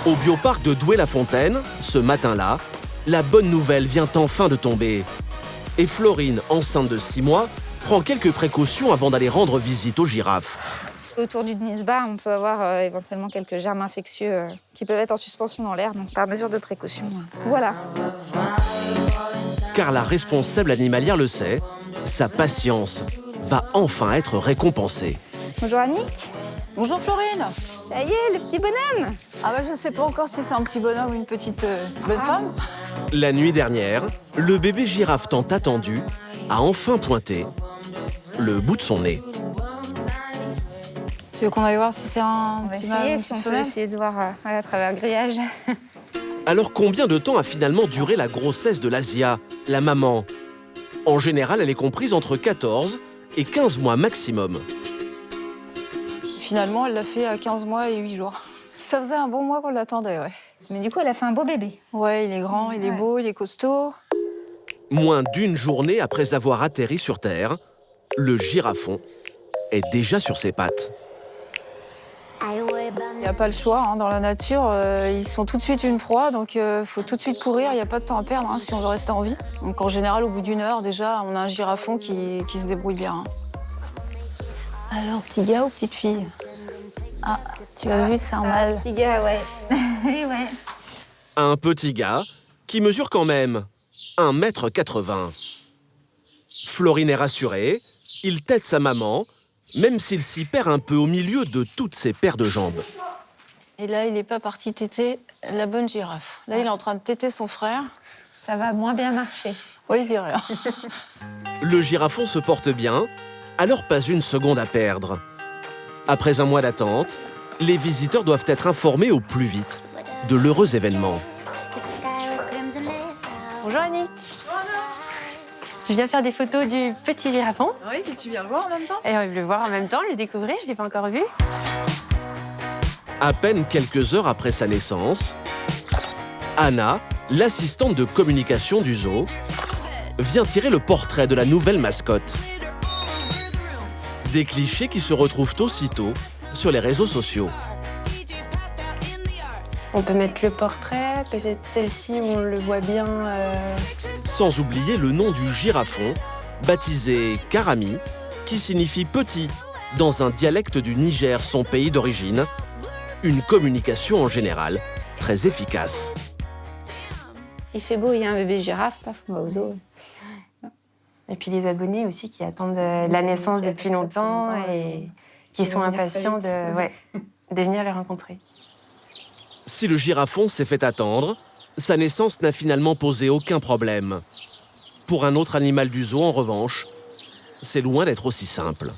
Au bioparc de Douai-la-Fontaine, ce matin-là, la bonne nouvelle vient enfin de tomber. Et Florine, enceinte de 6 mois, prend quelques précautions avant d'aller rendre visite aux girafes. Autour du Dnisba, on peut avoir éventuellement quelques germes infectieux qui peuvent être en suspension dans l'air, donc par mesure de précaution. Voilà. Car la responsable animalière le sait, sa patience va enfin être récompensée. Bonjour Annick. Bonjour Florine. Ça y est, le petit bonhomme. Ah bah je sais pas encore si c'est un petit bonhomme ou une petite bonne femme. La nuit dernière, le bébé girafe tant attendu a enfin pointé le bout de son nez. Tu veux qu'on aille voir si c'est un petit mâle ou une Si petite on peut femelle? essayer de voir à travers le grillage. Alors combien de temps a finalement duré la grossesse de l'Asia, la maman? En général, elle est comprise entre 14 et 15 mois maximum. Finalement, elle l'a fait à 15 mois et 8 jours. Ça faisait un bon mois qu'on l'attendait, ouais. Mais du coup, elle a fait un beau bébé. Ouais, il est grand, il est beau, il est costaud. Moins d'une journée après avoir atterri sur Terre, le girafon est déjà sur ses pattes. Il n'y a pas le choix, hein, dans la nature, ils sont tout de suite une proie, donc il faut tout de suite courir, il n'y a pas de temps à perdre hein, si on veut rester en vie. Donc en général, au bout d'1 heure, déjà, on a un girafon qui se débrouille bien. Hein. Alors, petit gars ou petite fille? Ah, tu l'as vu, c'est un mâle. Petit gars, ouais. Oui, ouais. Un petit gars qui mesure quand même 1,80 m. Florine est rassurée, il tète sa maman, même s'il s'y perd un peu au milieu de toutes ses paires de jambes. Et là, il n'est pas parti téter la bonne girafe. Là, il est en train de téter son frère. Ça va moins bien marcher. Oui, je dirais. Le girafon se porte bien, alors pas une seconde à perdre. Après un mois d'attente, les visiteurs doivent être informés au plus vite de l'heureux événement. Bonjour Annick. Je viens faire des photos du petit girafon. Oui, puis tu viens le voir en même temps? Et le voir en même temps, le découvrir, je ne l'ai pas encore vu. À peine quelques heures après sa naissance, Anna, l'assistante de communication du zoo, vient tirer le portrait de la nouvelle mascotte. Des clichés qui se retrouvent aussitôt sur les réseaux sociaux. On peut mettre le portrait, peut-être celle-ci, on le voit bien. Sans oublier le nom du girafon, baptisé Karami, qui signifie petit dans un dialecte du Niger, son pays d'origine. Une communication en général très efficace. Il fait beau, il y a un bébé girafe, paf, on va au zoo. Et puis les abonnés aussi qui attendent la naissance depuis longtemps et qui sont impatients de venir les rencontrer. Si le girafon s'est fait attendre, sa naissance n'a finalement posé aucun problème. Pour un autre animal du zoo, en revanche, c'est loin d'être aussi simple.